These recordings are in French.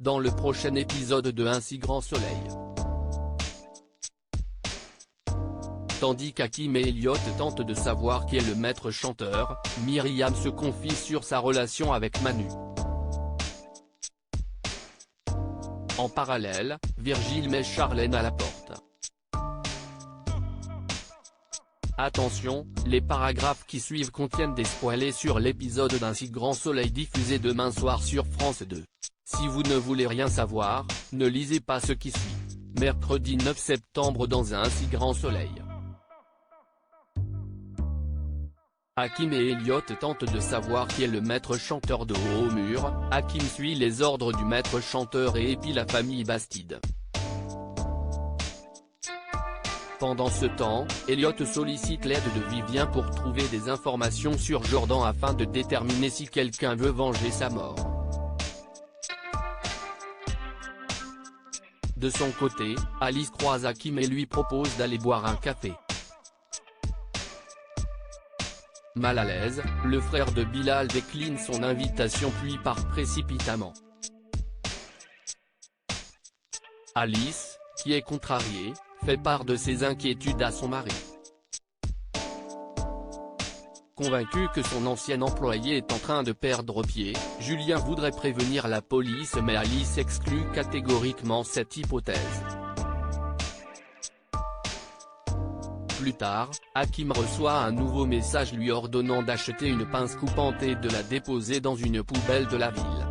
dans le prochain épisode de Un si grand soleil. Tandis qu'Hakim et Elliot tentent de savoir qui est le maître chanteur, Myriam se confie sur sa relation avec Manu. En parallèle, Virgile met Charlène à la porte. Attention, les paragraphes qui suivent contiennent des spoilers sur l'épisode d'Un si grand soleil diffusé demain soir sur France 2. Si vous ne voulez rien savoir, ne lisez pas ce qui suit. Mercredi 9 septembre dans Un si grand soleil. Hakim et Elliot tentent de savoir qui est le maître chanteur de Haut au mur. Hakim suit les ordres du maître chanteur et épie la famille Bastide. Pendant ce temps, Elliot sollicite l'aide de Vivien pour trouver des informations sur Jordan afin de déterminer si quelqu'un veut venger sa mort. De son côté, Alice croise Hakim et lui propose d'aller boire un café. Mal à l'aise, le frère de Bilal décline son invitation puis part précipitamment. Alice, qui est contrariée, fait part de ses inquiétudes à son mari. Convaincu que son ancien employé est en train de perdre pied, Julien voudrait prévenir la police mais Alice exclut catégoriquement cette hypothèse. Plus tard, Hakim reçoit un nouveau message lui ordonnant d'acheter une pince coupante et de la déposer dans une poubelle de la ville.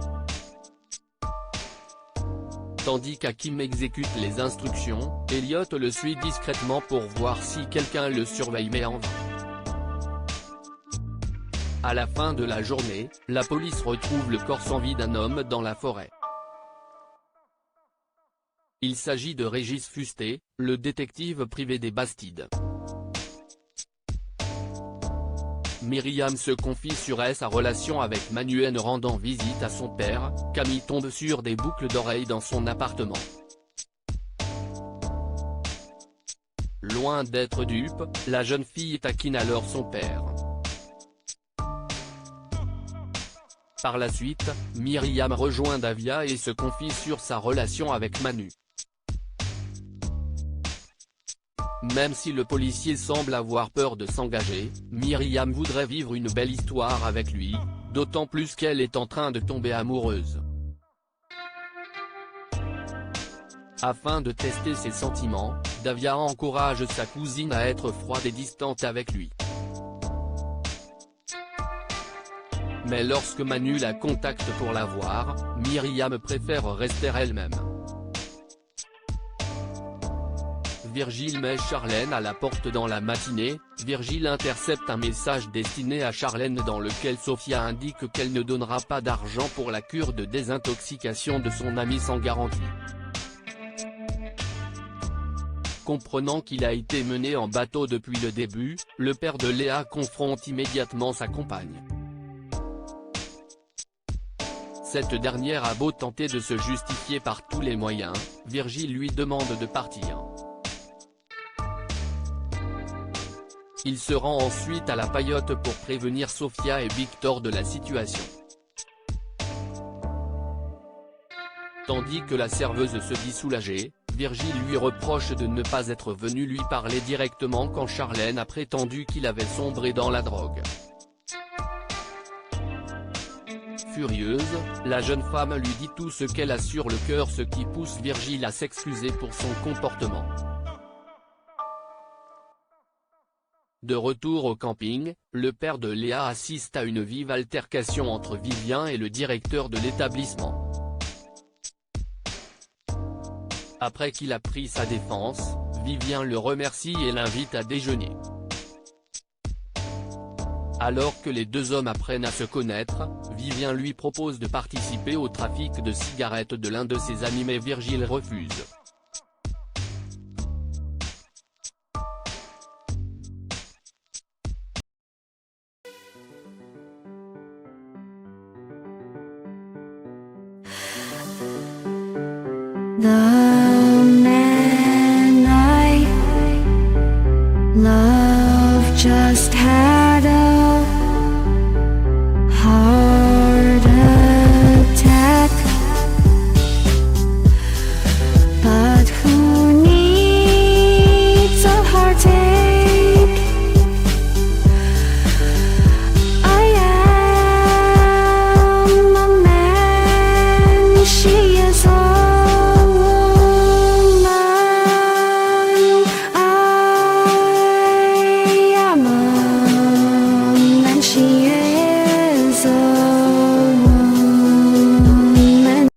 Tandis qu'Hakim exécute les instructions, Elliot le suit discrètement pour voir si quelqu'un le surveille mais en vain. À la fin de la journée, la police retrouve le corps sans vie d'un homme dans la forêt. Il s'agit de Régis Fusté, le détective privé des Bastides. Myriam se confie sur sa relation avec Manu en rendant visite à son père. Camille tombe sur des boucles d'oreilles dans son appartement. Loin d'être dupe, la jeune fille taquine alors son père. Par la suite, Myriam rejoint Davia et se confie sur sa relation avec Manu. Même si le policier semble avoir peur de s'engager, Myriam voudrait vivre une belle histoire avec lui, d'autant plus qu'elle est en train de tomber amoureuse. Afin de tester ses sentiments, Davia encourage sa cousine à être froide et distante avec lui. Mais lorsque Manu la contacte pour la voir, Myriam préfère rester elle-même. Virgile met Charlène à la porte dans la matinée. Virgile intercepte un message destiné à Charlène dans lequel Sophia indique qu'elle ne donnera pas d'argent pour la cure de désintoxication de son ami sans garantie. Comprenant qu'il a été mené en bateau depuis le début, le père de Léa confronte immédiatement sa compagne. Cette dernière a beau tenter de se justifier par tous les moyens, Virgile lui demande de partir. Il se rend ensuite à la paillote pour prévenir Sophia et Victor de la situation. Tandis que la serveuse se dit soulagée, Virgile lui reproche de ne pas être venu lui parler directement quand Charlène a prétendu qu'il avait sombré dans la drogue. Furieuse, la jeune femme lui dit tout ce qu'elle a sur le cœur, ce qui pousse Virgile à s'excuser pour son comportement. De retour au camping, le père de Léa assiste à une vive altercation entre Vivien et le directeur de l'établissement. Après qu'il a pris sa défense, Vivien le remercie et l'invite à déjeuner. Alors que les deux hommes apprennent à se connaître, Vivien lui propose de participer au trafic de cigarettes de l'un de ses amis mais Virgile refuse. The man I love just had a heart